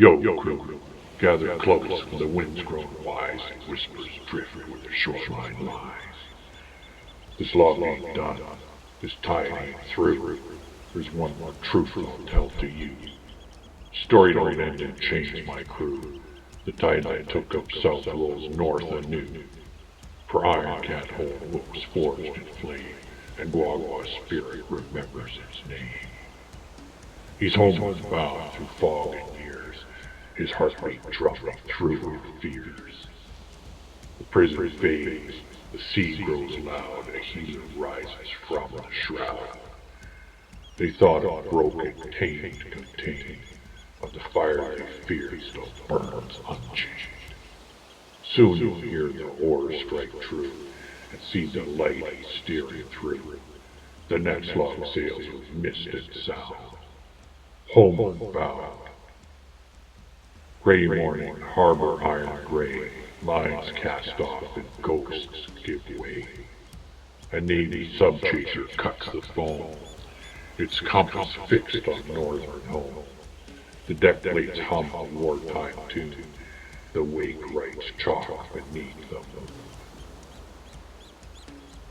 Yo, crew, gather close, for the wind's grown wise, and whispers drift where the shoreline lies. This log ain't done, this tide ain't through. There's one more truth I'll tell to you. Story don't end and change my crew. The tide that took up south rolls north anew. For iron can't hold what was forged in flame, and Gwa Gwa's spirit remembers its name. He's homeward bound through fog and years, his heartbeat drumming through with fears. The prison fades, the sea grows loud, a healer rises from the shroud. They thought it broken, tamed, contained, but the fire they feared still burns unchained. Soon you'll hear the oars strike true, and see the light steering through. The next log sails with mist and sound, homeward bound. Gray morning, harbor iron gray, lines cast off and ghosts give way. A Navy subchaser cuts the foam, its compass fixed on northern home. The deck plates hum a wartime tune, the wake writes chalk beneath the moon.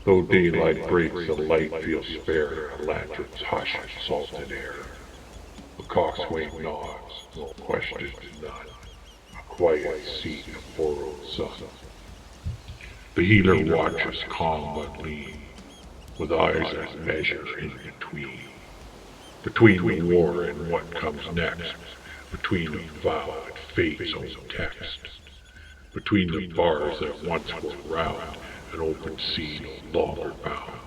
Though daylight breaks, the light feels spare, a lantern's hush in salted air. The coxswain nods, no questions none, a quiet seat of borrowed sun. The healer watches calm but lean, with eyes that measure in between. Between the war and what comes next, between the vow and fate's own text, between the bars that once were round, an open sea no longer bound.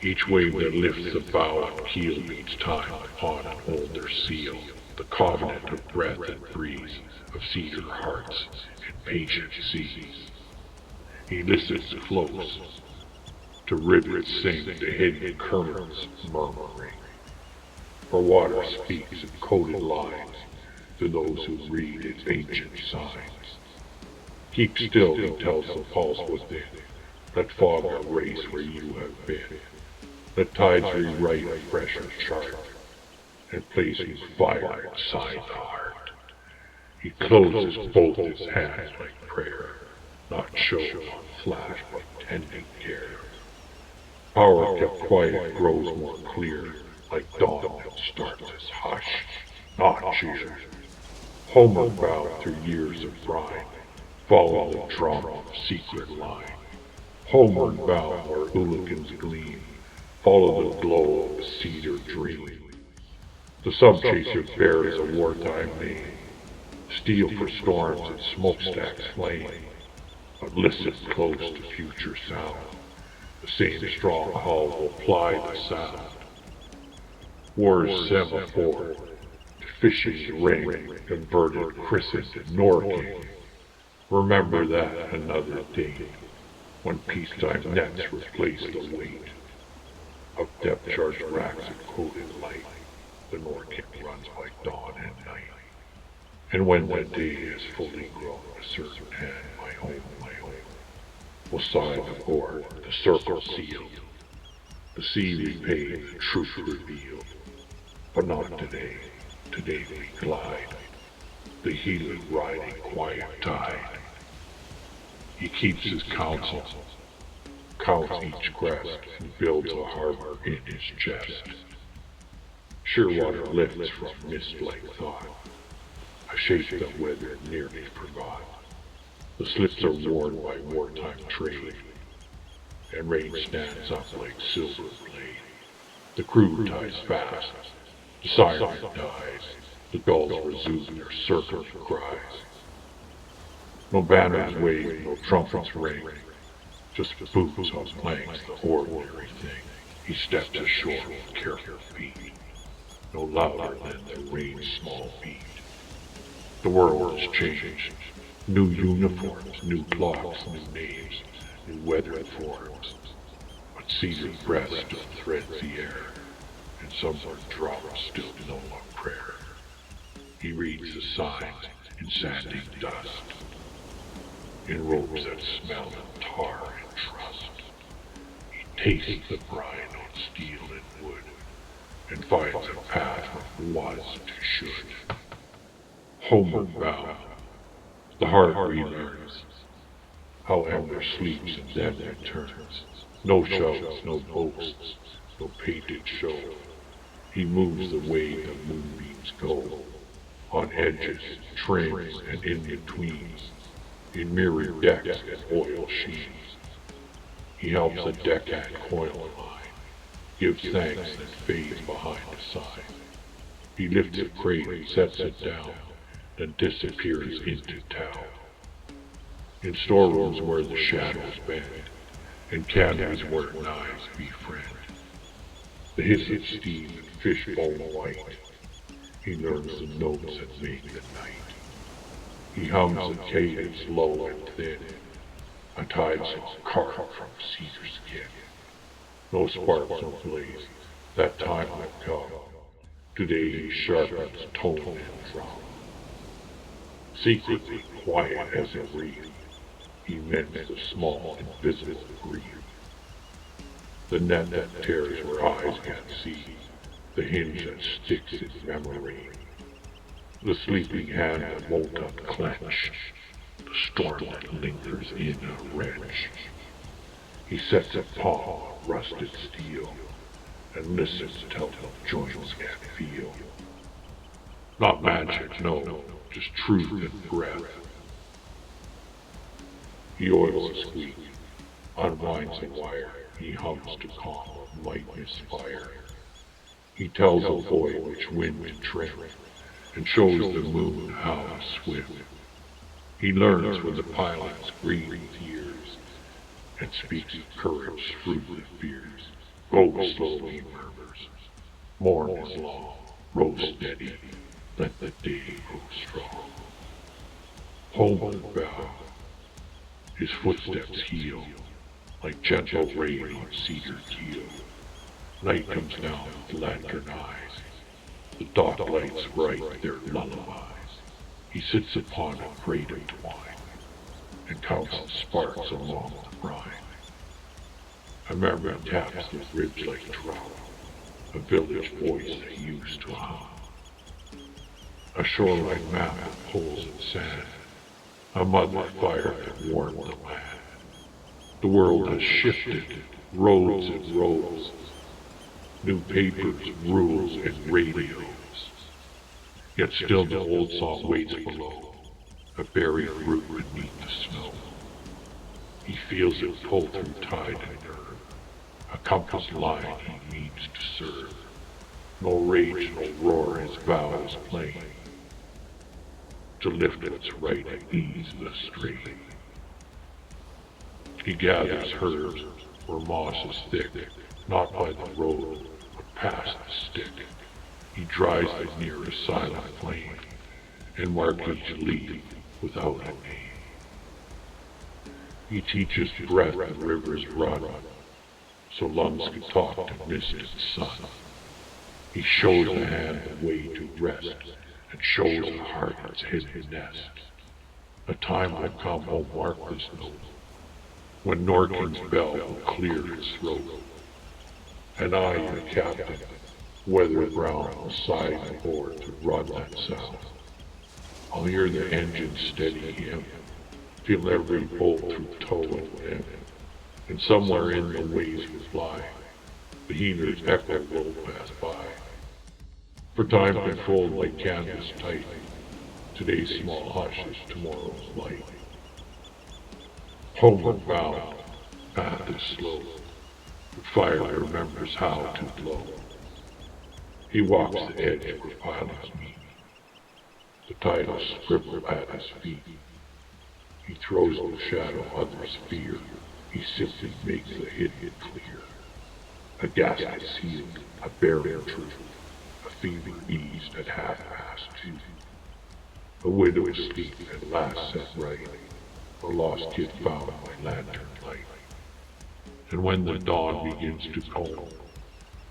Each wave that lifts the bow and keel beats time upon an older seal, the covenant of breath and breeze, of cedar hearts and patient seas. He listens close, to rivets sing the hidden currents murmuring. For water speaks in coded lines to those who read its ancient signs. Keep still, he tells the pulse within. Let fog erase where you have been. Let tides rewrite a fresher chart, and place you fire inside the heart. He closes both his hands like prayer, not show nor flash, but tending care. Power kept quiet grows more clear, like dawn that starts as hush, not cheer. Homeward bound through years of brine, follow the drama of secret line. Homeward bound where Oolichan's gleam, follow the glow of the cedar dream. The subchaser bears a wartime name, steel for storms and smokestacks flame, but listen close to future sound. The same strong hull will ply the sound. War's semaphore, to fishing ring, converted, christened NorKing. Remember that another day, when peacetime nets replace the weight of depth-charged racks and coated light. The NorKing runs by dawn and night. And when that day is fully grown, a certain hand, my home, will sigh the board, the circle sealed. The sea repaid, the truth revealed. But not today. Today we glide, the healer riding quiet tide. He keeps his counsel, counts each crest, and builds a harbor in his chest. Shearwater lifts from mist-like thought, a shape that weather nearly forgot. The slips are worn by wartime trade, and rain stands up like silver blade. The crew ties fast, the siren dies, the gulls resume their circling cries. No banners wave, no trumpets ring, just boots on planks, the ordinary thing. He steps ashore with careful feet, no louder than the rain's small beat. The world has changed. New uniforms, new clocks, new names, new weathered forms. But cedar breath still threads the air, and somewhere drama still know a prayer. He reads the signs in sandy dust, in ropes that smell of tar and trust. He tastes the brine on steel and wood, and finds a path was to should. Homeward bound, the heart relearns how Ember sleeps and then returns. No shouts, no boasts, no painted show. He moves the way the moonbeams go, on edges, trims, and in betweens, in mirrored decks and oil sheens. He helps a deckhand coil a line, gives thanks and fades behind a sign. He lifts a crate and sets it down, then disappears into town. In storerooms where the shadows bend, and canneries where knives befriend. The hiss of steam and fishbone white, he learns the notes that make the night. He hums a cadence low and thin, a tide saw carved from cedar skin. No sparks, no blaze, that time will come. Today he sharpens tone and drum. Secretly quiet as a reed, he mends the small invisible grief. The net that tears where eyes can't see, the hinge that sticks in memory. The sleeping hand that won't unclench, the storm that lingers in a wrench. He sets a paw on rusted steel, and listens till the joints can't feel. Not magic, no, just truth and breath. He oils a squeak, unwinds a wire, he hums to calm what might misfire. He tells a boy which wind to trim, and shows the moon how to swim. He learns when the pilots breathe years, and speaks of courage through the fears. Go slowly, murmurs. Morn is long, row steady, let the day grow strong. Homeward bound, his footsteps heal, like gentle rain on cedar keel. Night comes down with lantern eyes, the dock lights write their lullabies. He sits upon a crate of twine, and counts the sparks along the brine. A memory taps the ribs like drum, a village voice that used to hum. A shoreline map of poles and sand, a mother fire that warmed the land. The world has shifted, roads and roads, new papers, rules, and radios. Yet still the old song waits below, a buried root beneath the snow. He feels it pull through tide and nerve, a compass line he means to serve. No rage, no roar, his vow is plain, to lift what's right and ease the strain. He gathers herbs where moss is thick, not by the road, but past the stick. He dries the nearest silent flame, and marks each leaf without a name. He teaches breath the rivers run, so lungs can talk to mist and sun. He shows the hand the way to rest, and shows the heart its hidden nest. A time will come, oh mark this note, when NorKing's bell will clear his throat. And I, your captain, weather ground beside the board to run that sound. I'll hear the engine steady him, feel every bolt through toe and limb, and somewhere in the waves will fly, the healer's echo will pass by. For time can fold like canvas tight, today's small hush is tomorrow's light. Homeward bound, path is slow, but fire remembers how to glow. He walks the edge where pilots meet, the titles scribble at his feet. He throws the shadow others fear, he simply makes the hidden clear. A gasket sealed, a burial truth, a thieving eased at 2:30. A widow asleep at last set right, a lost kid found by lantern light. And when the dawn begins to comb,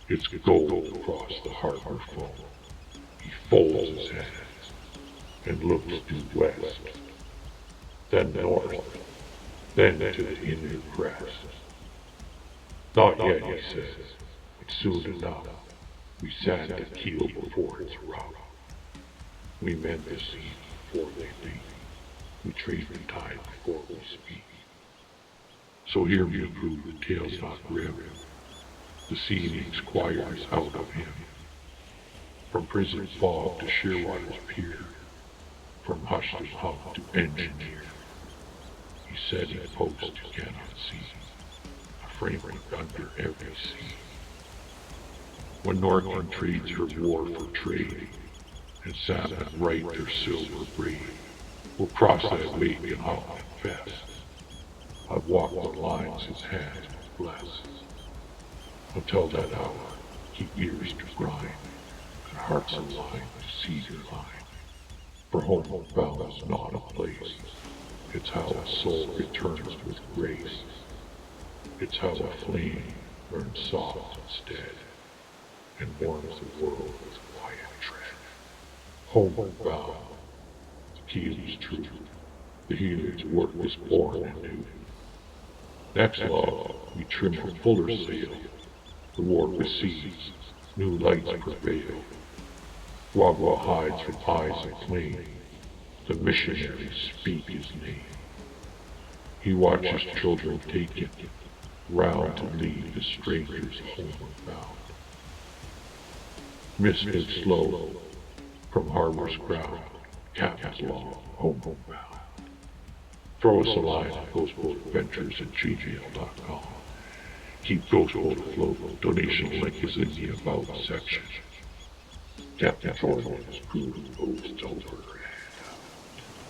it's gold across the harbor foam. He folds his hands and looks due west, then north, then to the inner crest. Not yet, he says, but soon enough. We sat the keel before its rout. We mend the sea before they leave. We trade the tide before we speak. So hear me, crew, the tale's not grim. The sea makes choirs out of him. From prison fog to Shearwater's pier, from hush to hum to engineer. He said in post you cannot see, a framework under every sea. When NorKing trades her war for trade, and salmon right their silver braid, we'll cross that wake and I'll confess, I've walked the lines his hands bless. Until that hour, keep ears to grind, and hearts aligned to cedar line. For Homeward Bound is not a place, it's how a soul returns with grace. It's how a flame burns soft instead, and warms the world with quiet tread. Homeward Bound, the keel is true, the healer's work is born anew. Next love, we trim a fuller sail, the war recedes, new lights prevail. Gwa Gwa hides from eyes of flame, the missionaries speak his name. He watches children taken, round to lead the strangers homeward bound. Mist moves slow, from harbor's ground, captain's long, homeward bound. Throw us a line at ghostboatadventures@gmail.com. Keep Ghostboat afloat. Donation link is in the About section. Captain Shoreline is proved over.